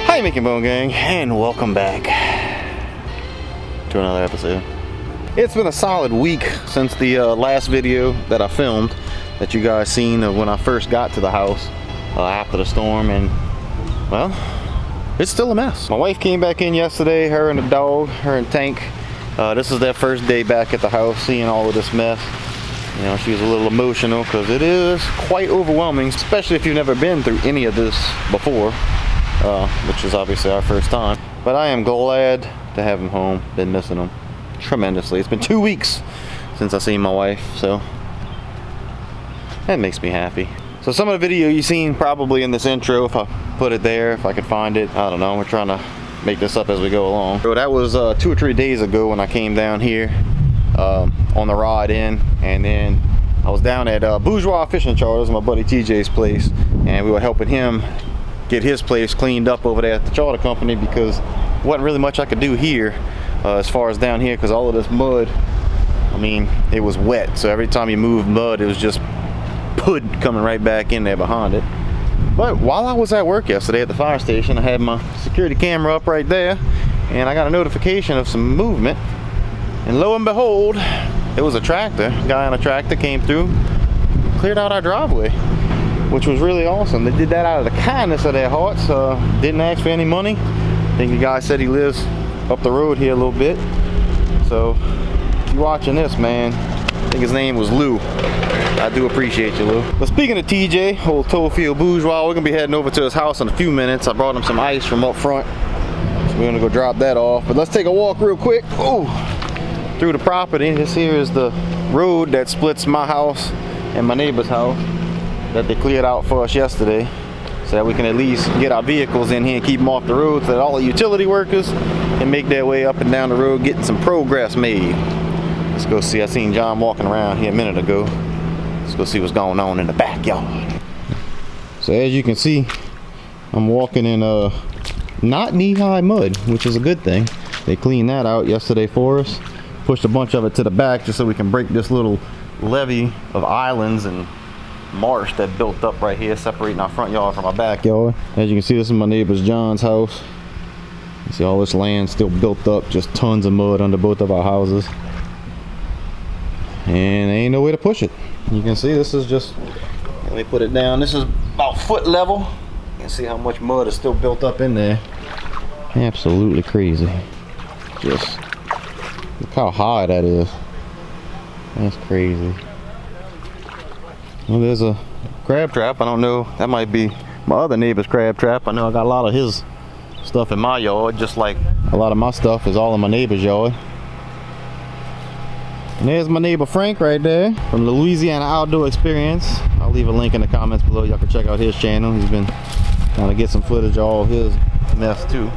Hi, Mickey Bone Gang, and welcome back to another episode. It's been a solid week since the last video that I filmed that you guys seen of when I first got to the house after the storm, and well, it's still a mess. My wife came back in yesterday, her and the dog, her and Tank. This is their first day back at the house, seeing all of this mess. You know, she was a little emotional because it is quite overwhelming, especially if you've never been through any of this before. Which is obviously our first time. But I am glad to have him home. Been missing him tremendously. It's been 2 weeks since I seen my wife, so that makes me happy. So some of the video you've seen probably in this intro, if I put it there, if I could find it. I don't know, we're trying to make this up as we go along. So that was 2 or 3 days ago when I came down here on the ride in, and then I was down at Bourgeois Fishing Charters, my buddy TJ's place, and we were helping him get his place cleaned up over there at the charter company because there wasn't really much I could do here as far as down here, because all of this mud, I mean, it was wet, so every time you moved mud it was just pud coming right back in there behind it. But while I was at work yesterday at the fire station, I had my security camera up right there, and I got a notification of some movement, and lo and behold, it was a tractor. A guy on a tractor came through, cleared out our driveway, which was really awesome. They did that out of the kindness of their hearts. Didn't ask for any money. I think the guy said he lives up the road here a little bit. So if you're watching this, man, I think his name was Lou. I do appreciate you, Lou. But speaking of TJ, old Tollfield Bourgeois, we're gonna be heading over to his house in a few minutes. I brought him some ice from up front, so we're gonna go drop that off. But let's take a walk real quick through the property. This here is the road that splits my house and my neighbor's house, that they cleared out for us yesterday, so that we can at least get our vehicles in here and keep them off the road, so that all the utility workers can make their way up and down the road, getting some progress made. Let's go see. I seen John walking around here a minute ago. Let's go see what's going on in the backyard. So as you can see, I'm walking in not knee-high mud, which is a good thing. They cleaned that out yesterday for us, pushed a bunch of it to the back just so we can break this little levee of islands and marsh that built up right here, separating our front yard from our backyard. As you can see, this is my neighbor's John's house. You see all this land still built up, just tons of mud under both of our houses, and there ain't no way to push it. You can see this is just, let me put it down, this is about foot level. You can see how much mud is still built up in there. Absolutely crazy. Just look how high that is. That's crazy. Well, there's a crab trap. I don't know, that might be my other neighbor's crab trap. I know I got a lot of his stuff in my yard, just like a lot of my stuff is all in my neighbor's yard. And there's my neighbor Frank right there from the Louisiana Outdoor Experience. I'll leave a link in the comments below. Y'all can check out his channel. He's been trying to get some footage of all his mess too.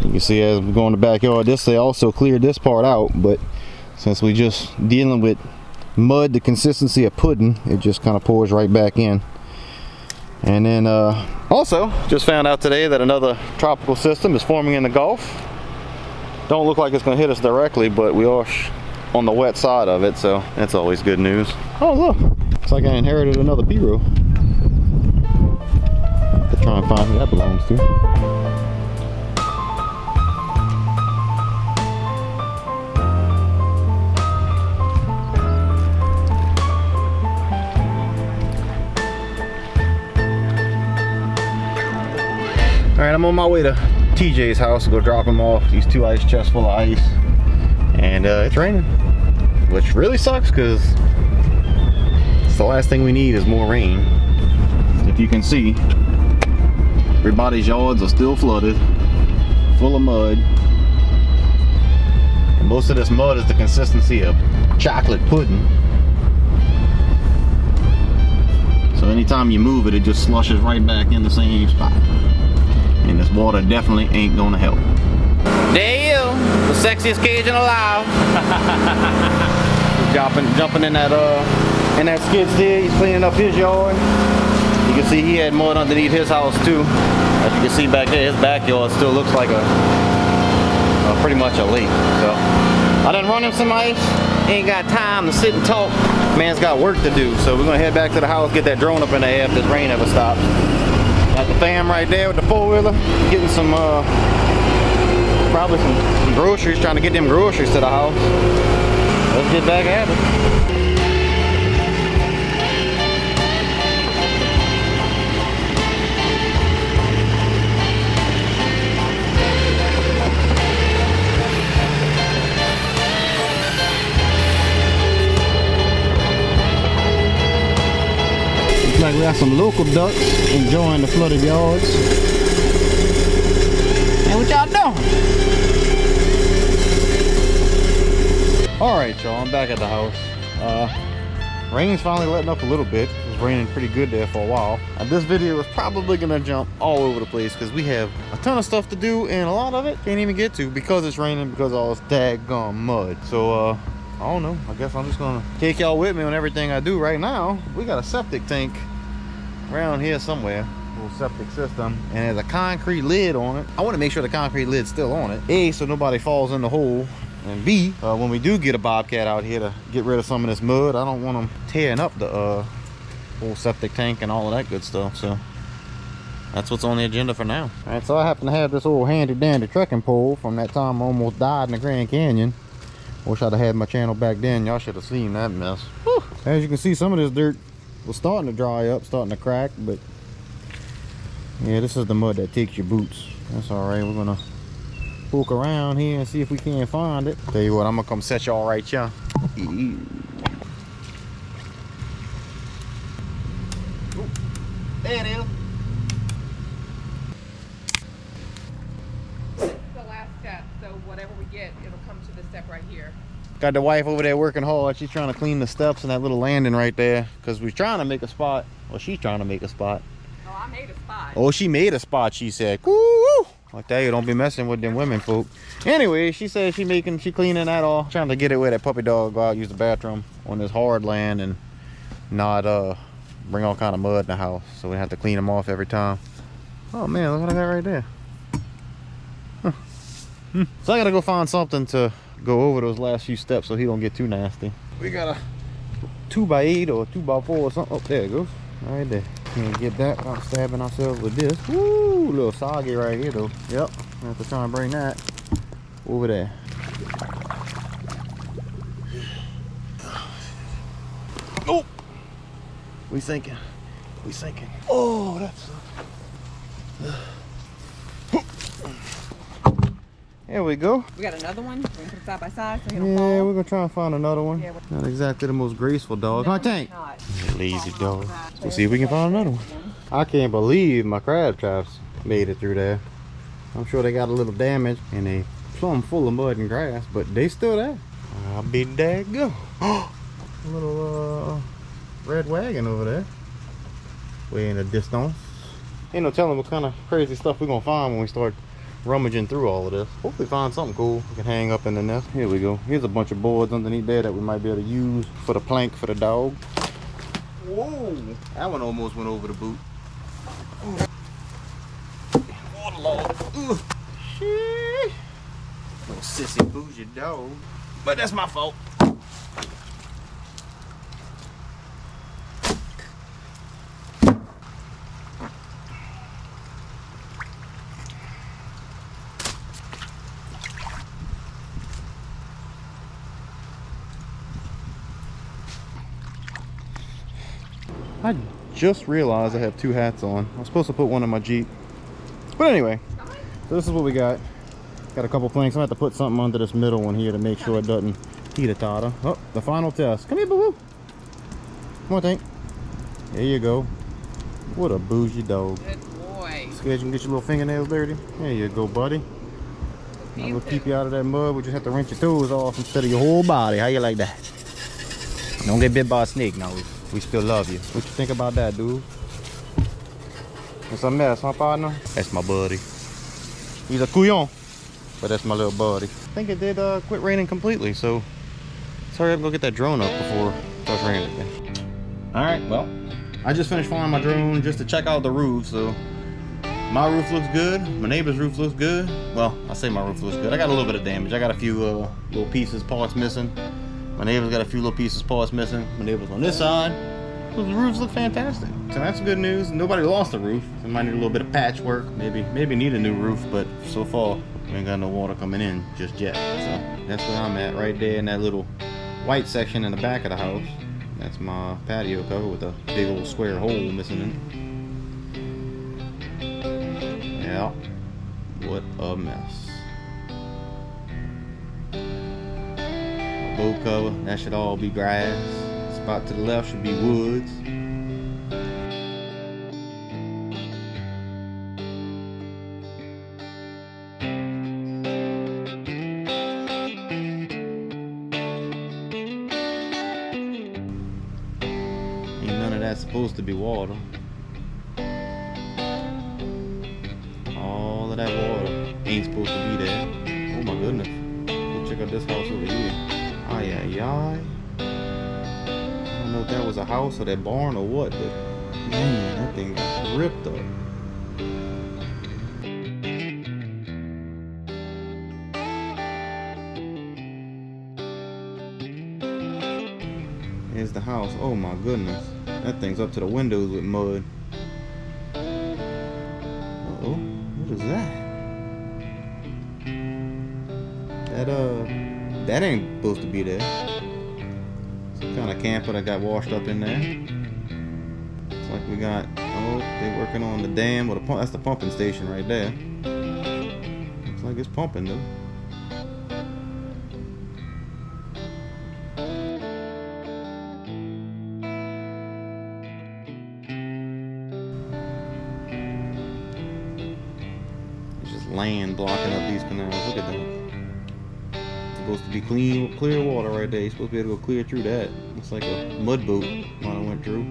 You can see as we go in the backyard, they also cleared this part out, but since we just dealing with mud the consistency of pudding, it just kind of pours right back in. And then also just found out today that another tropical system is forming in the Gulf. Don't look like it's going to hit us directly, but we are on the wet side of it, so that's always good news. Oh look, looks like I inherited another P-row. To try and find who that belongs to. Alright, I'm on my way to TJ's house to go drop him off these 2 ice chests full of ice. And it's raining, which really sucks because it's the last thing we need is more rain. If you can see, everybody's yards are still flooded, full of mud. And most of this mud is the consistency of chocolate pudding. So anytime you move it, it just slushes right back in the same spot. And this water definitely ain't gonna help. Damn, the sexiest Cajun alive. Jumping in that And that skid steer, he's cleaning up his yard. You can see he had mud underneath his house too. As you can see back there, his backyard still looks like pretty much a lake. So I done run him some ice. Ain't got time to sit and talk. Man's got work to do. So we're gonna head back to the house, get that drone up in the air if this rain ever stops. Got the fam right there with the four-wheeler, getting some probably some groceries, trying to get them groceries to the house. Let's get back at it. Like we got some local ducks enjoying the flooded yards. And what y'all doing? Alright y'all, I'm back at the house. Rain's finally letting up a little bit. It was raining pretty good there for a while. And this video is probably gonna jump all over the place because we have a ton of stuff to do and a lot of it can't even get to because it's raining, because of all this daggone mud. So I don't know, I guess I'm just gonna take y'all with me on everything I do. Right now we got a septic tank around here somewhere, little septic system, and there's a concrete lid on it. I want to make sure the concrete lid's still on it, A, so nobody falls in the hole, and B, when we do get a bobcat out here to get rid of some of this mud, I don't want them tearing up the whole septic tank and all of that good stuff. So that's what's on the agenda for now. All right, so I happen to have this old handy dandy trekking pole from that time I almost died in the Grand Canyon. Wish I'd have had my channel back then. Y'all should have seen that mess. Whew. As you can see, some of this dirt was starting to dry up, starting to crack, but yeah, this is the mud that takes your boots. That's all right. We're gonna poke around here and see if we can't find it. Tell you what, I'm gonna come set y'all right here. There it is. This is the last step, so whatever we get, it'll come to this step right here. Got the wife over there working hard. She's trying to clean the steps and that little landing right there, because we're trying to make a spot. Well, she's trying to make a spot. Oh, I made a spot. Oh, she made a spot, she said. Woo! I tell you, don't be messing with them women folk. Anyway, she said she cleaning that all, trying to get it where that puppy dog go out, use the bathroom on this hard land and not bring all kind of mud in the house. So we have to clean them off every time. Oh man, look what I got right there. Huh. So I gotta go find something to go over those last few steps so he don't get too nasty. We got a 2x8 or 2x4 or something. Oh, there it goes. Right there. Can't get that without stabbing ourselves with this. Woo! A little soggy right here though. Yep. I have to try and bring that over there. Oh! We sinking. We sinking. Oh, that's. There we go. We got another one. We're gonna put it side by side so he don't Yeah, fall. we're gonna try and find another one. Yeah, not exactly the most graceful dog. No, My tank. not. Lazy dog. Let's see if we can find another one. I can't believe my crab traps made it through there. I'm sure they got a little damage and they plumb full of mud and grass, but they still there. I'll be daggone. A little red wagon over there. Way in the distance. Ain't no telling what kind of crazy stuff we're gonna find when we start rummaging through all of this. Hopefully find something cool we can hang up in the nest. Here we go. Here's a bunch of boards underneath there that we might be able to use for the plank for the dog. Whoa! That one almost went over the boot. Waterlogged. Shit. Little sissy bougie dog. But that's my fault. I just realized I have two hats on. I was supposed to put one in my Jeep. But anyway, so this is what we got. Got a couple things. I'm going to have to put something under this middle one here to make sure it doesn't teeter-totter. Oh, the final test. Come here, boo-boo. Come on, Tank. There you go. What a bougie dog. Good boy. Scared you can get your little fingernails dirty? There you go, buddy. I'm going to keep you out of that mud. We just have to rinse your toes off instead of your whole body. How you like that? Don't get bit by a snake now. We still love you. What you think about that, dude? It's a mess, huh, partner? That's my buddy. He's a couillon, but that's my little buddy. I think it did quit raining completely, so let's hurry up and go get that drone up before it starts raining again. All right, well, I just finished flying my drone just to check out the roof. So my roof looks good. My neighbor's roof looks good. Well, I say my roof looks good. I got a little bit of damage. I got a few little pieces, parts missing. My neighbor's got a few little pieces, parts missing. My neighbor's on this side. So the roofs look fantastic. So that's good news. Nobody lost the roof. So might need a little bit of patchwork. Maybe need a new roof, but so far we ain't got no water coming in just yet. So that's where I'm at, right there in that little white section in the back of the house. That's my patio cover with a big old square hole missing in it. Yeah, what a mess. My boat cover, that should all be grass. Spot to the left should be woods. Ain't none of that's supposed to be water. All of that water ain't supposed to be there. Oh my goodness. Go check out this house over here. Ay ay ay. I don't know if that was a house or that barn or what, but man, that thing got ripped up. Here's the house. Oh my goodness. That thing's up to the windows with mud. Uh-oh. What is that? That ain't supposed to be there. Some kind of camper that got washed up in there. It's like we got, oh, they're working on the dam or the pump. That's the pumping station right there. Looks like it's pumping though. Land blocking up these canals. Look at that. It's supposed to be clean, clear water right there. You're supposed to be able to go clear through that. Looks like a mud boat when I went through.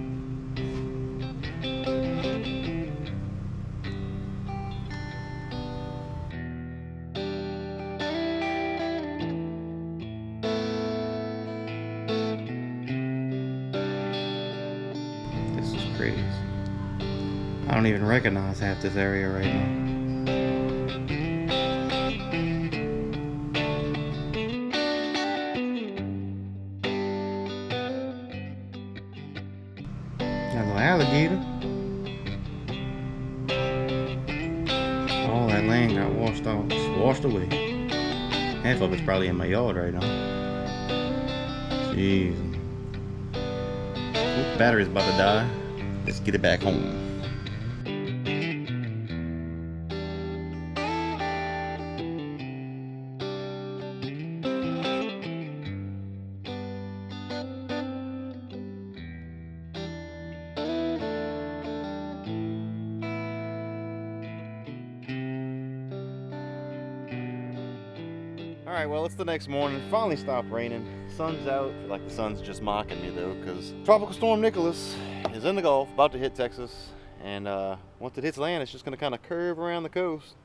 This is crazy. I don't even recognize half this area right now. Alligator. All that land got washed off, just washed away. Half of it's probably in my yard right now. Jeez. Oop, battery's about to die. Let's get it back home. Alright, well, it's the next morning. Finally stopped raining. Sun's out. I feel like the sun's just mocking me, though, because Tropical Storm Nicholas is in the Gulf, about to hit Texas. And once it hits land, it's just going to kind of curve around the coast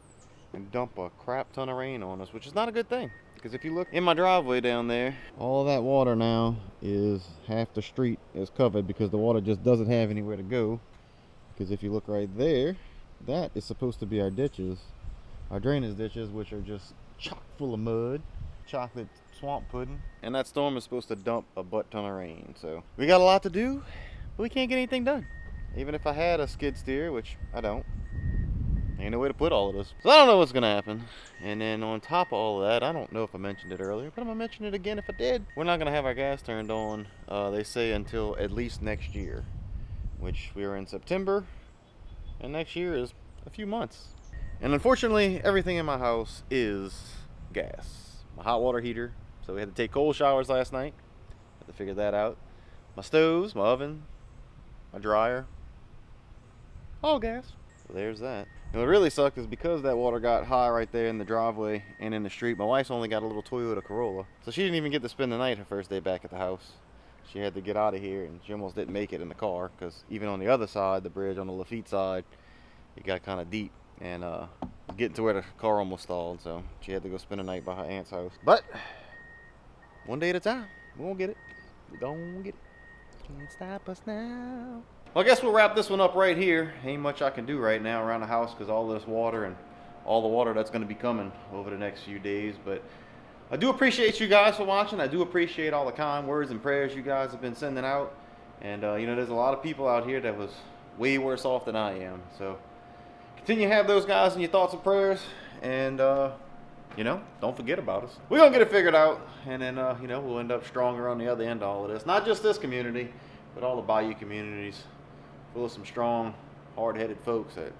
and dump a crap ton of rain on us, which is not a good thing. Because if you look in my driveway down there, all of that water now is half the street is covered because the water just doesn't have anywhere to go. Because if you look right there, that is supposed to be our ditches. Our drainage ditches, which are just chock full of mud, chocolate swamp pudding, and that storm is supposed to dump a butt ton of rain. So we got a lot to do, but we can't get anything done. Even if I had a skid steer, which I don't, ain't no way to put all of this. So I don't know what's gonna happen. And then on top of all of that, I don't know if I mentioned it earlier, but I'm gonna mention it again if I did. We're not gonna have our gas turned on, they say, until at least next year, which we are in September, and next year is a few months. And unfortunately, everything in my house is gas. My hot water heater, so we had to take cold showers last night. Had to figure that out. My stoves, my oven, my dryer, all gas. So there's that. And what really sucked is because that water got high right there in the driveway and in the street, my wife's only got a little Toyota Corolla. So she didn't even get to spend the night her first day back at the house. She had to get out of here, and she almost didn't make it in the car, because even on the other side, the bridge on the Lafitte side, it got kind of deep. And getting to where the car almost stalled, so she had to go spend the night by her aunt's house. But one day at a time, we won't get it. We're gonna get it. Can't stop us now. Well, I guess we'll wrap this one up right here. Ain't much I can do right now around the house because all this water and all the water that's going to be coming over the next few days. But I do appreciate you guys for watching. I do appreciate all the kind words and prayers you guys have been sending out. And, you know, there's a lot of people out here that was way worse off than I am. So continue to have those guys in your thoughts and prayers. And, you know, don't forget about us. We're going to get it figured out. And then, you know, we'll end up stronger on the other end of all of this. Not just this community, but all the Bayou communities. Full of some strong, hard-headed folks that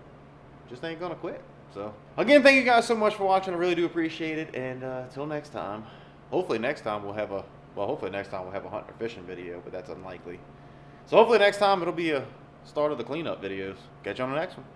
just ain't going to quit. So, again, thank you guys so much for watching. I really do appreciate it. And until next time, hopefully next time we'll have a hunting or fishing video, but that's unlikely. So hopefully next time it'll be a start of the cleanup videos. Catch you on the next one.